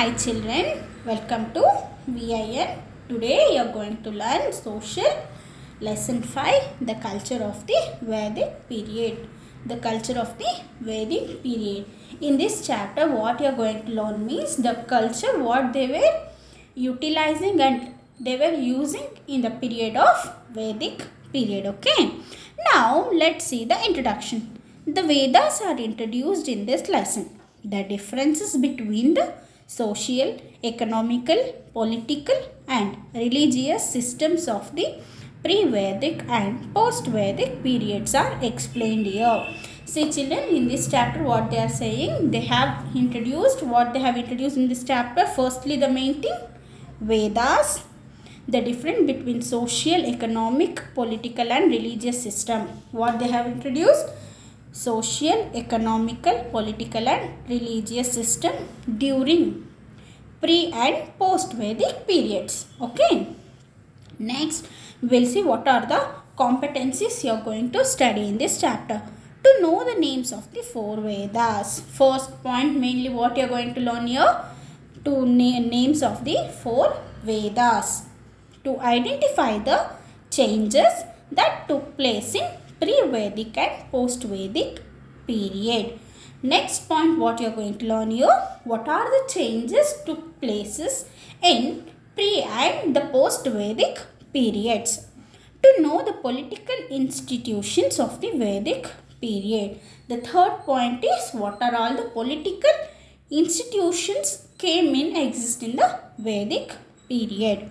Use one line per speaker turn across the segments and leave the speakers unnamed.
Hi children, welcome to VIN. Today you are going to learn social lesson 5, the culture of the Vedic period. The culture of the Vedic period. In this chapter what you are going to learn means the culture what they were utilizing and they were using in the period of Vedic period. Okay. Now let's see the introduction. The Vedas are introduced in this lesson. The differences between the social, economical, political and religious systems of the pre-Vedic and post-Vedic periods are explained here. See children, in this chapter what they are saying, they have introduced in this chapter. Firstly, the main thing, Vedas, the difference between social, economic, political and religious system. What they have introduced? Social, economical, political and religious system during pre and post Vedic periods. Okay. Next, we'll see what are the competencies you are going to study in this chapter. To know the names of the four Vedas. First point, mainly what you are going to learn here? To names of the four Vedas. To identify the changes that took place in pre-Vedic and post-Vedic period. Next point what you are going to learn here, what are the changes took places in pre and the post-Vedic periods. To know the political institutions of the Vedic period. The third point is what are all the political institutions came in exist in the Vedic period.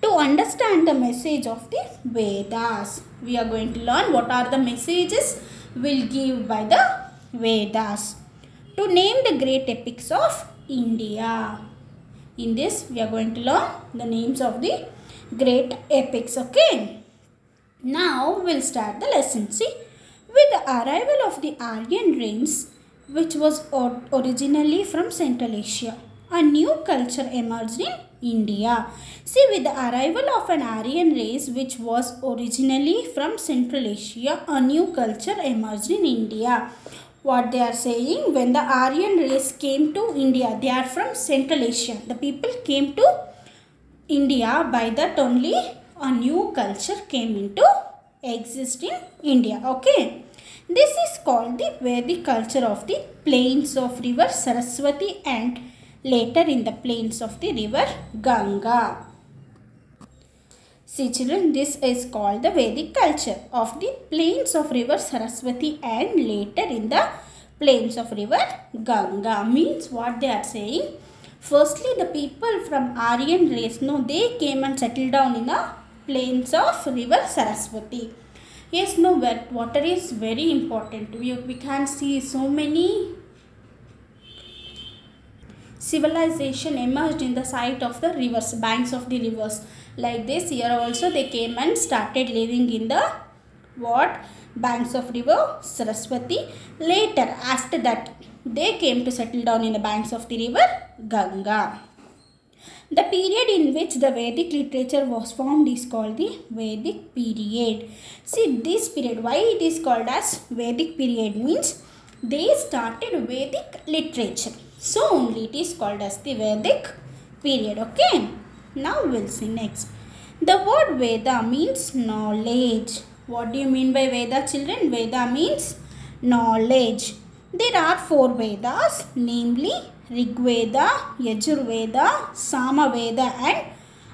To understand the message of the Vedas, we are going to learn what are the messages will give by the Vedas. To name the great epics of India. In this, we are going to learn the names of the great epics. Okay. Now, we'll start the lesson. See, with the arrival of the Aryan race, which was originally from Central Asia, a new culture emerged in India. See, with the arrival of an Aryan race which was originally from Central Asia, a new culture emerged in India. What they are saying, when the Aryan race came to India, they are from Central Asia. The people came to India, by that only a new culture came into exist in India. Okay. This is called the Vedic culture of the plains of river Saraswati and later in the plains of the river Ganga. See children, this is called the Vedic culture of the plains of river Saraswati and later in the plains of river Ganga. Means what they are saying, firstly the people from Aryan race, they came and settled down in the plains of river Saraswati. Yes, water is very important. We can see so many civilization emerged in the site of the rivers, banks of the rivers. Like this, here also they came and started living in the banks of river Saraswati. Later, after that, they came to settle down in the banks of the river Ganga. The period in which the Vedic literature was formed is called the Vedic period. See, this period, why it is called as Vedic period means they started Vedic literature. So only it is called as the Vedic period. Okay. Now we'll see next. The word Veda means knowledge. What do you mean by Veda, children? Veda means knowledge. There are four Vedas, namely Rig Veda, Yajur Veda, Sama Veda and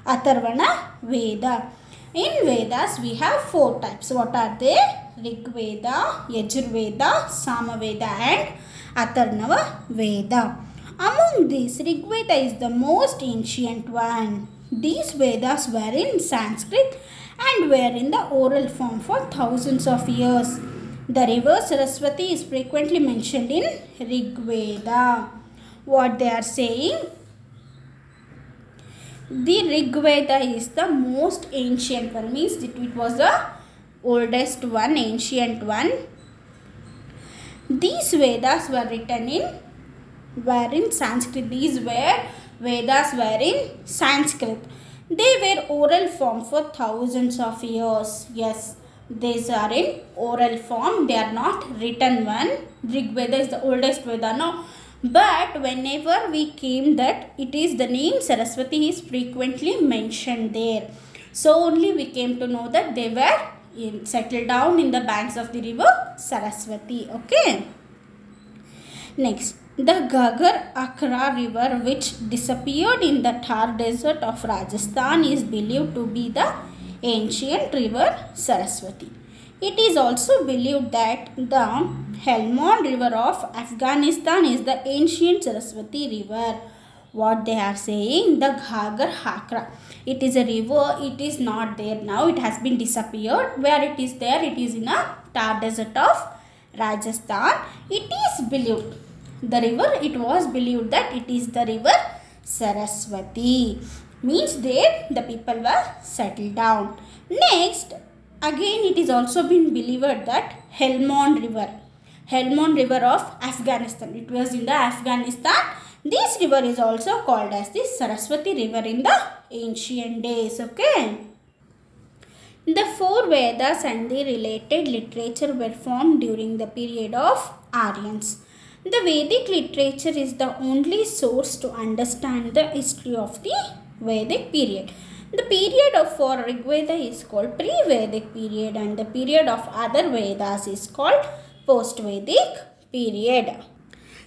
Atharvana Veda. In Vedas we have four types. What are they? Rig Veda, Yajur Veda, Sama Veda and Atharvana Veda. Among these, Rig Veda is the most ancient one. These Vedas were in Sanskrit and were in the oral form for thousands of years. The river Saraswati is frequently mentioned in Rig Veda. What they are saying? The Rig Veda is the most ancient one. Means it was the oldest one, ancient one. These Vedas were written in Sanskrit. These Vedas were in Sanskrit. They were oral form for thousands of years. Yes, these are in oral form. They are not written one. Rig Veda is the oldest Veda. Now, But whenever we came that it is the name Saraswati is frequently mentioned there. So only we came to know that they were settled down in the banks of the river Saraswati. Okay. Next, the Ghaggar Akra river, which disappeared in the Thar desert of Rajasthan, is believed to be the ancient river Saraswati. It is also believed that the Helmand river of Afghanistan is the ancient Saraswati river. What they are saying, the Ghaggar Hakra. It is a river, it is not there now, it has been disappeared. Where it is there, it is in a Thar desert of Rajasthan. It is believed, the river, it was believed that it is the river Saraswati. Means there the people were settled down. Next, again it is also been believed that Helmand river of Afghanistan, it was in the Afghanistan. This river is also called as the Saraswati river in the ancient days. Okay. The four Vedas and the related literature were formed during the period of Aryans. The Vedic literature is the only source to understand the history of the Vedic period. The period of for Rig Veda is called pre-Vedic period and the period of other Vedas is called post-Vedic period.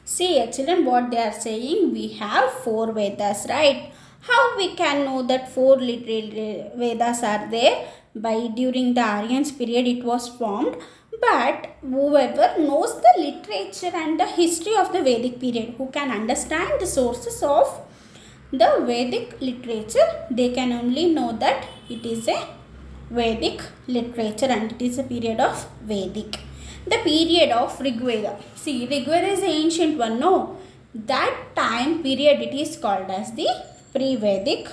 See children, what they are saying, we have four Vedas, right? How we can know that four Vedas are there? By during the Aryans period it was formed. But whoever knows the literature and the history of the Vedic period, who can understand the sources of the Vedic literature, they can only know that it is a Vedic literature and it is a period of Vedic. The period of Rig Veda. See, Rig Veda is the ancient one, no? That time period it is called as the pre-Vedic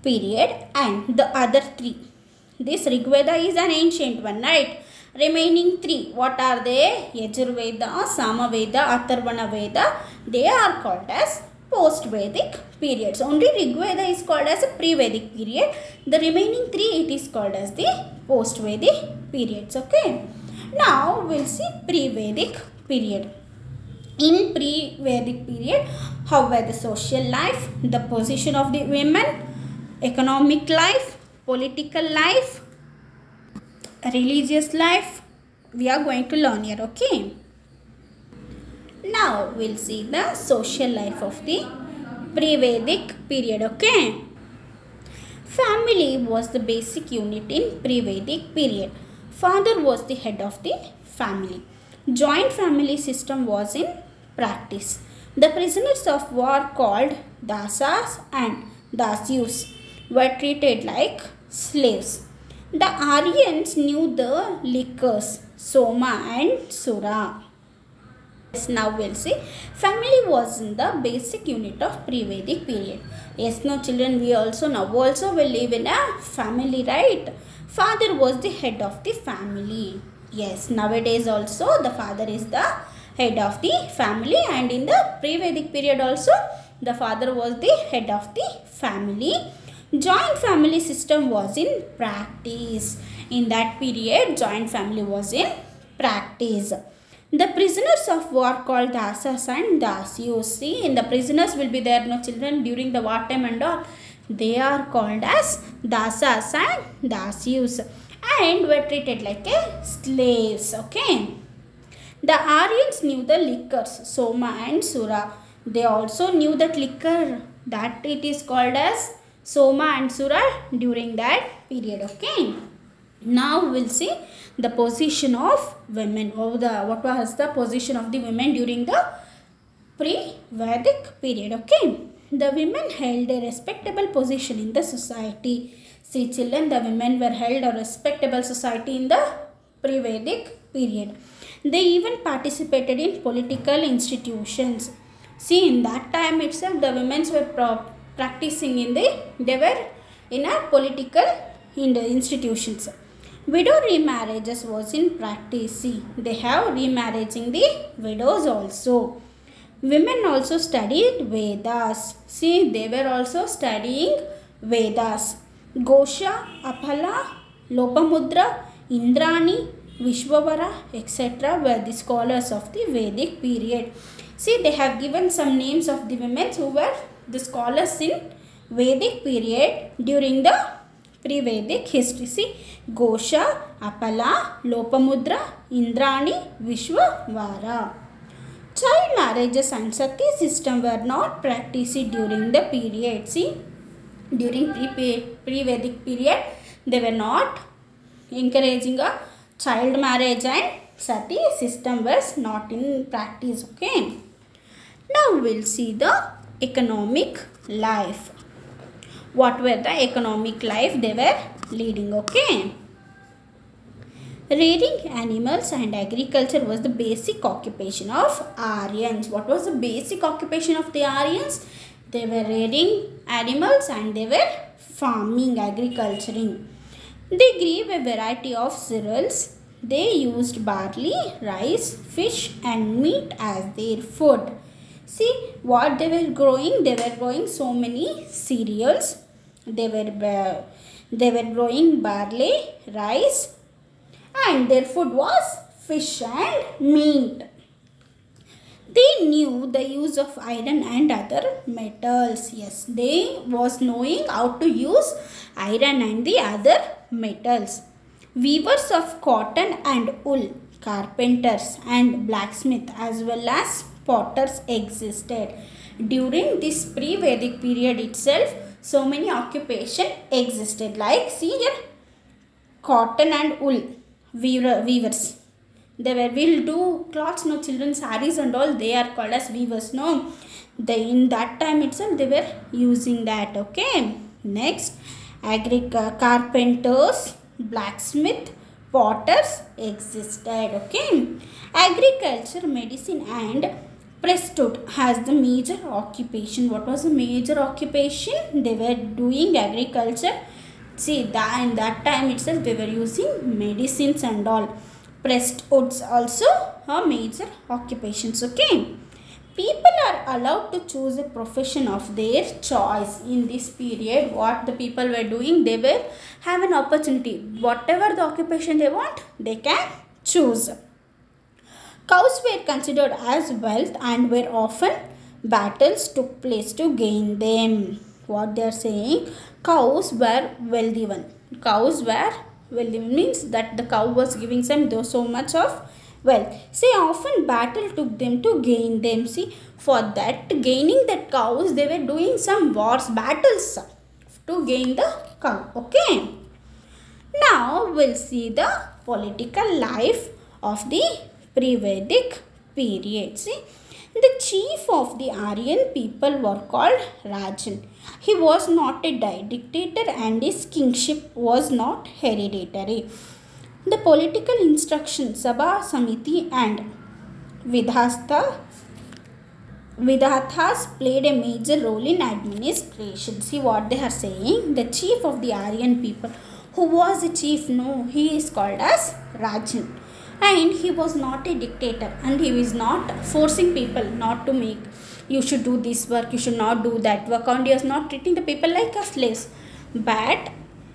period and the other three. This Rig Veda is an ancient one, right? Remaining three, what are they? Yajurveda, Samaveda, Atharvana Veda. They are called as post-Vedic periods. Only Rig Veda is called as a pre-Vedic period. The remaining three, it is called as the post-Vedic periods. Okay. Now we'll see pre-Vedic period. In pre-Vedic period, how were the social life, the position of the women, economic life, political life, religious life, we are going to learn here. Okay. Now we'll see the social life of the pre-Vedic period. Okay. Family was the basic unit in pre-Vedic period. Father was the head of the family. Joint family system was in practice. The prisoners of war called dasas and dasyus were treated like slaves. The Aryans knew the liquors Soma and Sura. Yes, now we'll see. Family was in the basic unit of pre-Vedic period. Yes, no children, we also now also will live in a family, right? Father was the head of the family. Yes, nowadays also the father is the head of the family and in the pre-Vedic period also the father was the head of the family. Joint family system was in practice. In that period, joint family was in practice. The prisoners of war called dasas and dasyus. See, in the prisoners will be there, no children, during the war time and all. They are called as dasas and dasyus and were treated like a slaves. Okay. The Aryans knew the liquors Soma and Sura. They also knew that liquor, that it is called as Soma and Sura during that period. Okay. Now we'll see the position of women. What was the position of the women during the pre-Vedic period. Okay. The women held a respectable position in the society. See children, the women were held a respectable society in the pre-Vedic period. They even participated in political institutions. See, in that time itself, the women were practicing they were in a political institutions. Widow remarriages was in practice. See, they have remarrying the widows also. Women also studied Vedas. See, they were also studying Vedas. Gosha, Aphala, Lopamudra, Indrani, Vishwavara, etc. were the scholars of the Vedic period. See, they have given some names of the women who were the scholars in Vedic period during the pre-Vedic history. See, Gosha, Apala, Lopamudra, Indrani, Vishwavara. Child marriages and sati system were not practiced during the period. See, during pre-Vedic period, they were not encouraging a child marriage and sati system was not in practice. Okay. Now we'll see the economic life. What were the economic life they were leading? Okay. Rearing animals and agriculture was the basic occupation of Aryans. What was the basic occupation of the Aryans? They were rearing animals and they were farming, agriculturing. They grew a variety of cereals. They used barley, rice, fish and meat as their food. See what they were growing? They were growing so many cereals. They were growing barley, rice, and their food was fish and meat. They knew the use of iron and other metals. Yes, they was knowing how to use iron and the other metals. Weavers of cotton and wool, carpenters and blacksmith as well as potters existed. During this pre-Vedic period itself, so many occupation existed. Like see here, cotton and wool weavers. They will do cloths, no, children sarees and all. They are called as weavers. No, they in that time itself they were using that. Okay. Next, carpenters, blacksmith, potters existed. Okay. Agriculture, medicine and priesthood has the major occupation. What was the major occupation? They were doing agriculture. See that in that time itself they were using medicines and all. Priesthoods also are major occupations. Okay. People are allowed to choose a profession of their choice. In this period, what the people were doing, they will have an opportunity. Whatever the occupation they want, they can choose. Cows were considered as wealth and were often battles took place to gain them. What they are saying, cows were wealthy one. Cows were wealthy means that the cow was giving them so much of wealth. See, often battle took them to gain them. See, for that gaining that cows, they were doing some wars, battles to gain the cow. Okay. Now we'll see the political life of the pre-Vedic period. See, the chief of the Aryan people were called Rajan. He was not a dictator and his kingship was not hereditary. The political instruction, Sabha, Samiti and Vidhatas played a major role in administration. See what they are saying. The chief of the Aryan people. Who was the chief? No, he is called as Rajan. And he was not a dictator and he was not forcing people not to make, you should do this work, you should not do that work, and he was not treating the people like as slaves. But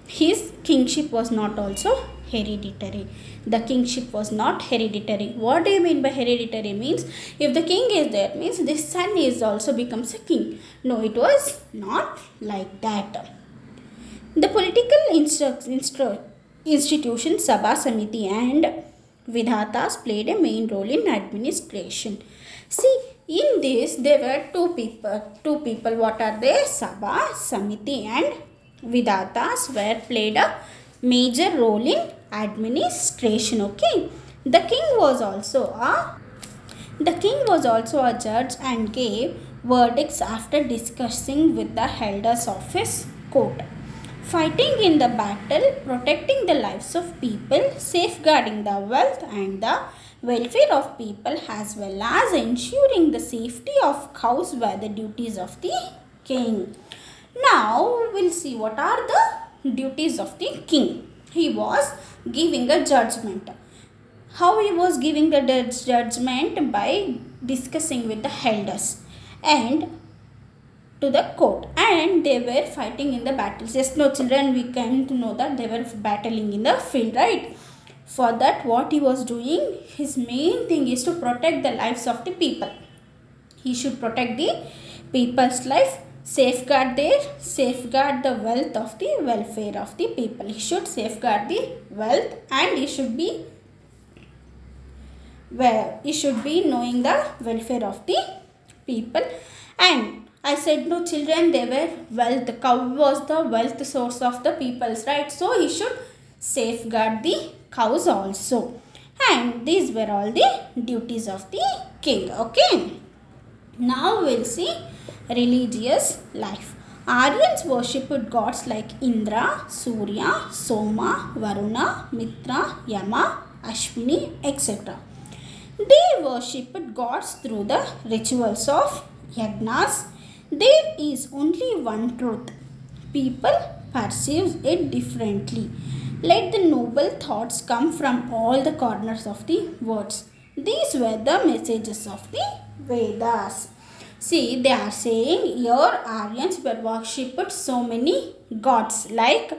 his kingship was not also hereditary. The kingship was not hereditary. What do you mean by hereditary? Means if the king is there, means the son is also becomes a king. No, it was not like that. The political institutions Sabha, Samiti and Vidhatas played a main role in administration. See, in this there were two people. What are they? Sabha, Samiti and Vidhatas were played a major role in administration. Okay. The king was also a judge and gave verdicts after discussing with the elders of his court. Fighting in the battle, protecting the lives of people, safeguarding the wealth and the welfare of people, as well as ensuring the safety of cows were the duties of the king. Now we'll see what are the duties of the king. He was giving a judgment. How he was giving the judgment? By discussing with the elders and to the court, and they were fighting in the battles. Yes, no, children, we can know that they were battling in the field, right? For that, what he was doing, his main thing is to protect the lives of the people. He should protect the people's life, safeguard the wealth of the welfare of the people. He should safeguard the wealth, and he should be knowing the welfare of the people. And I said no children, they were wealth. The cow was the wealth source of the peoples, right? So he should safeguard the cows also. And these were all the duties of the king. Okay. Now we'll see religious life. Aryans worshipped gods like Indra, Surya, Soma, Varuna, Mitra, Yama, Ashwini, etc. They worshipped gods through the rituals of yagnas. There is only one truth. People perceive it differently. Let the noble thoughts come from all the corners of the words. These were the messages of the Vedas. See, they are saying your Aryans were worshipped so many gods like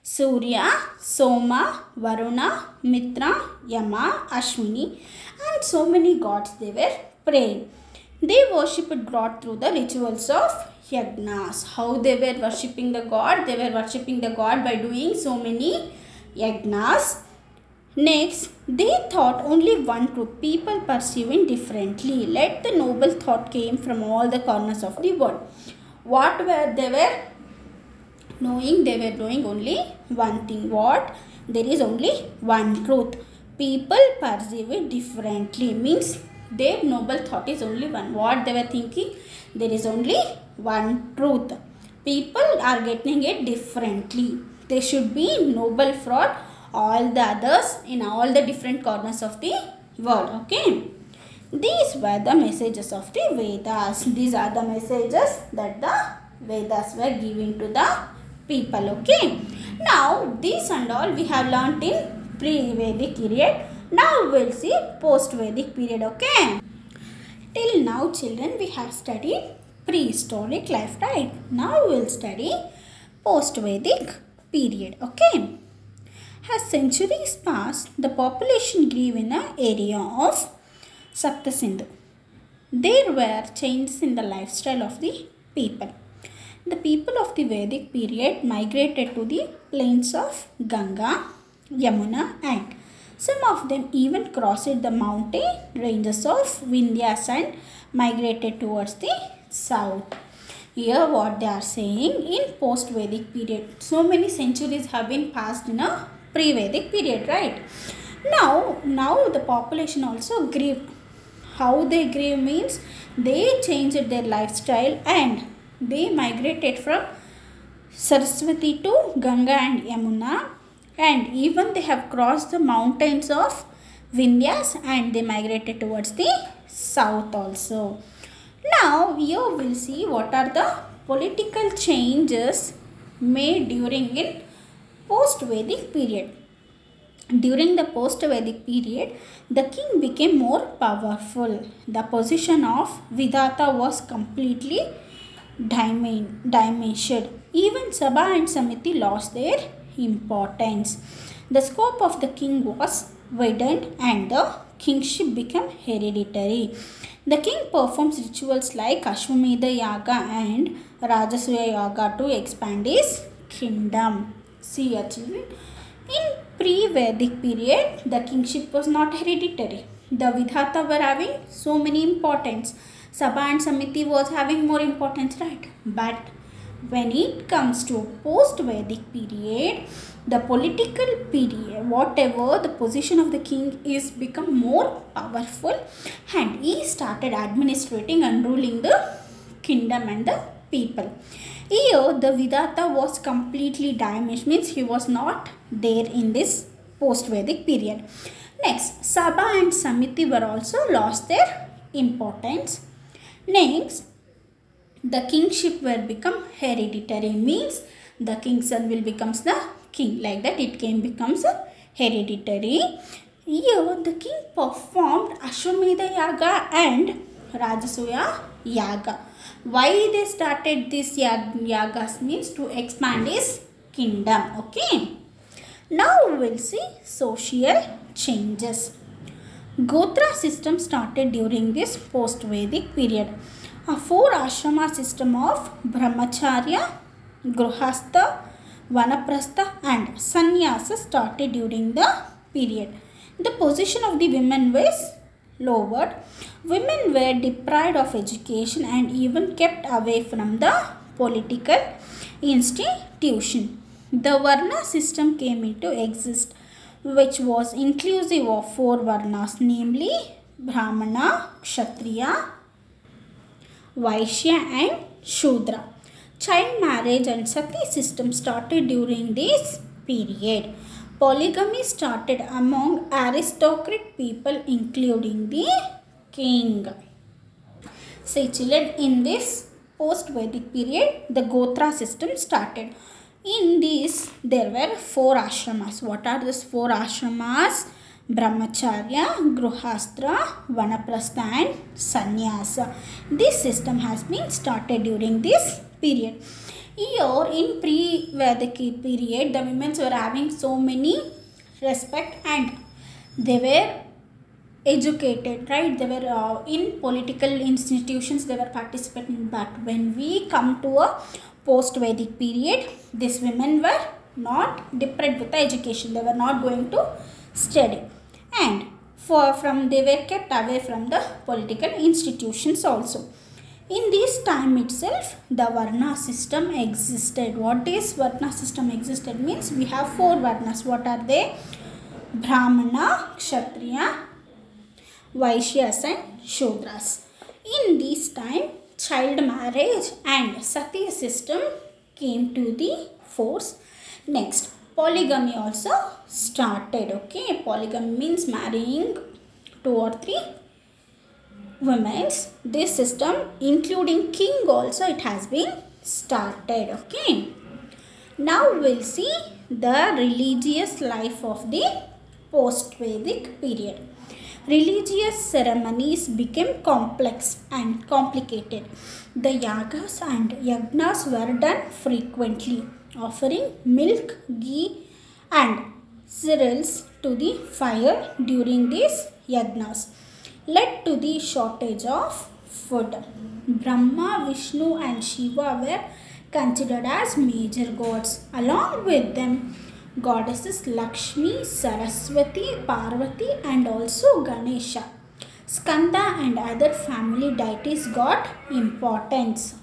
Surya, Soma, Varuna, Mitra, Yama, Ashwini, and so many gods they were praying. They worshipped God through the rituals of yagnas. How they were worshipping the God? They were worshipping the God by doing so many yagnas. Next, they thought only one truth. People perceiving differently. Let the noble thought came from all the corners of the world. What were they were knowing? They were knowing only one thing. What? There is only one truth. People perceive it differently. Means their noble thought is only one. What they were thinking? There is only one truth. People are getting it differently. They should be noble for all the others in all the different corners of the world. Okay. These were the messages of the Vedas. These are the messages that the Vedas were giving to the people. Okay. Now, this and all we have learnt in pre-Vedic period. Now we'll see post-Vedic period. Okay. Till now children we have studied prehistoric life, right? Now we'll study post-Vedic period. Okay. As centuries passed, the population grew in the area of Saptasindhu. There were changes in the lifestyle of the people. The people of the Vedic period migrated to the plains of Ganga, Yamuna, and some of them even crossed the mountain ranges of Vindhyas and migrated towards the south. Here what they are saying, in post-Vedic period, so many centuries have been passed in a pre-Vedic period, right? Now the population also grew. How they grew means they changed their lifestyle and they migrated from Saraswati to Ganga and Yamuna, and even they have crossed the mountains of Vindhyas and they migrated towards the south also. Now here we'll see what are the political changes made during in post-Vedic period. During the post-Vedic period, the king became more powerful. The position of Vidhata was completely diminished. Even Sabha and Samiti lost their importance. The scope of the king was widened and the kingship became hereditary. The king performs rituals like Ashwamedha Yaga and Rajasuya Yaga to expand his kingdom. See your children. In pre-Vedic period, the kingship was not hereditary. The Vidhata were having so many importance. Sabha and Samiti was having more importance, right? But when it comes to post-Vedic period, the political period, whatever the position of the king is become more powerful and he started administrating and ruling the kingdom and the people. Here the Vidhata was completely diminished, means he was not there in this post-Vedic period. Next, Sabha and Samiti were also lost their importance. Next, the kingship will become hereditary, means the king's son will becomes the king, like that it becomes hereditary. Here the king performed Ashwamedha Yaga and Rajasuya Yaga. Why they started this yagas means to expand his kingdom. Okay. Now we will see social changes. Gotra system started during this post-Vedic period. A 4 ashrama system of Brahmacharya, Grihastha, Vanaprastha and Sannyasa started during the period. The position of the women was lowered. Women were deprived of education and even kept away from the political institution. The Varna system came into existence, which was inclusive of 4 Varnas, namely Brahmana, Kshatriya, Vaishya and Shudra. Child marriage and sati system started during this period. Polygamy started among aristocratic people including the king. Say children, in this post-Vedic period, the Gotra system started. In this, there were 4 ashramas. What are these 4 ashramas? Brahmacharya, Grihastha, Vanaprastha and Sannyasa. This system has been started during this period. Here in pre-Vedic period, the women were having so many respect and they were educated, right? They were in political institutions, they were participating. But when we come to a post-Vedic period, these women were not deprived with the education. They were not going to study. And they were kept away from the political institutions also. In this time itself, the Varna system existed. What is Varna system existed means we have 4 Varnas. What are they? Brahmana, Kshatriya, Vaishyas and Shudras. In this time, child marriage and sati system came to the force. Next, polygamy also started. Okay, polygamy means marrying 2 or 3 women. This system, including king also, it has been started. Okay, now we'll see the religious life of the post-Vedic period. Religious ceremonies became complex and complicated. The yagas and yagnas were done frequently, offering milk, ghee and cereals to the fire during these yagnas led to the shortage of food. Brahma, Vishnu and Shiva were considered as major gods. Along with them, goddesses Lakshmi, Saraswati, Parvati and also Ganesha, Skanda and other family deities got importance.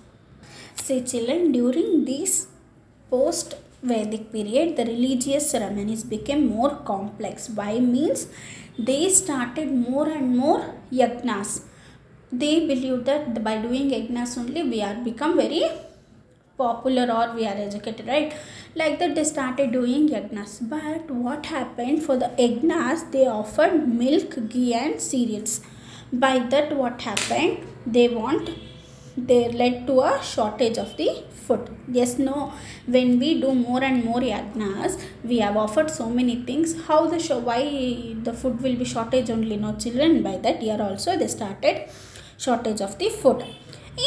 Say children, during this post-Vedic period, the religious ceremonies became more complex. Why means they started more and more yagnas. They believed that by doing yagnas only we are become very popular or we are educated, right? Like that they started doing yagnas. But what happened for the yagnas? They offered milk, ghee and cereals. By that what happened? They led to a shortage of the food. Yes, no, when we do more and more yagnas, we have offered so many things. Why the food will be shortage only? No children, by that year also they started shortage of the food.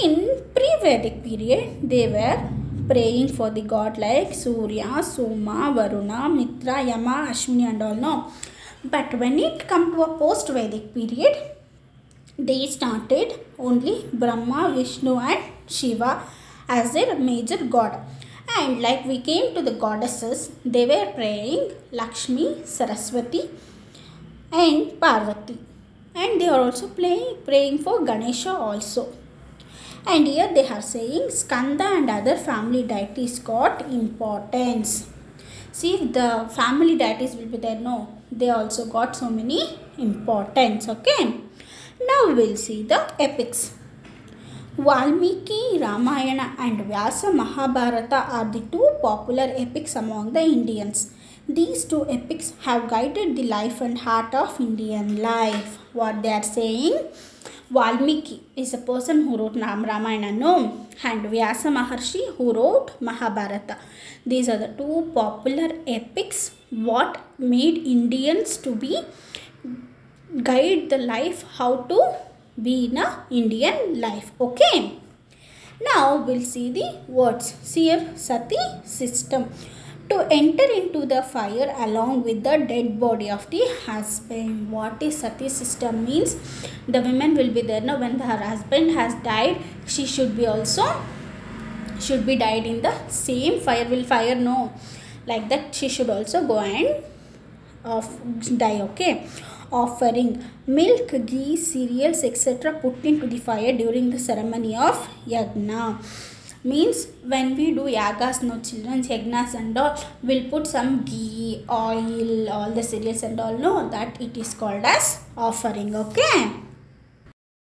In pre-Vedic period, they were praying for the god like Surya, Soma, Varuna, Mitra, Yama, Ashwini and all. No, but when it come to a post-Vedic period, they started only Brahma, Vishnu and Shiva as their major god. And like we came to the goddesses, they were praying Lakshmi, Saraswati and Parvati. And they are also praying for Ganesha also. And here they are saying Skanda and other family deities got importance. See, if the family deities will be there, no, they also got so many importance. Okay. Now we'll see the epics. Valmiki, Ramayana and Vyasa Mahabharata are the 2 popular epics among the Indians. These 2 epics have guided the life and heart of Indian life. What they are saying? Valmiki is a person who wrote Ramayana, no, and Vyasa Maharshi who wrote Mahabharata. These are the 2 popular epics what made Indians to be guide the life how to be in a Indian life. Okay. Now we'll see the words. See here, sati system. to enter into the fire along with the dead body of the husband. What is sati system means? The women will be there now when her husband has died, she should be also died in the same fire. Will fire no, like that she should also go and die. Okay. Offering milk, ghee, cereals, etc. put into the fire during the ceremony of yagna. Means when we do yagas, no children's yagnas and all, we'll put some ghee, oil, all the cereals and all, no, that it is called as offering. Okay.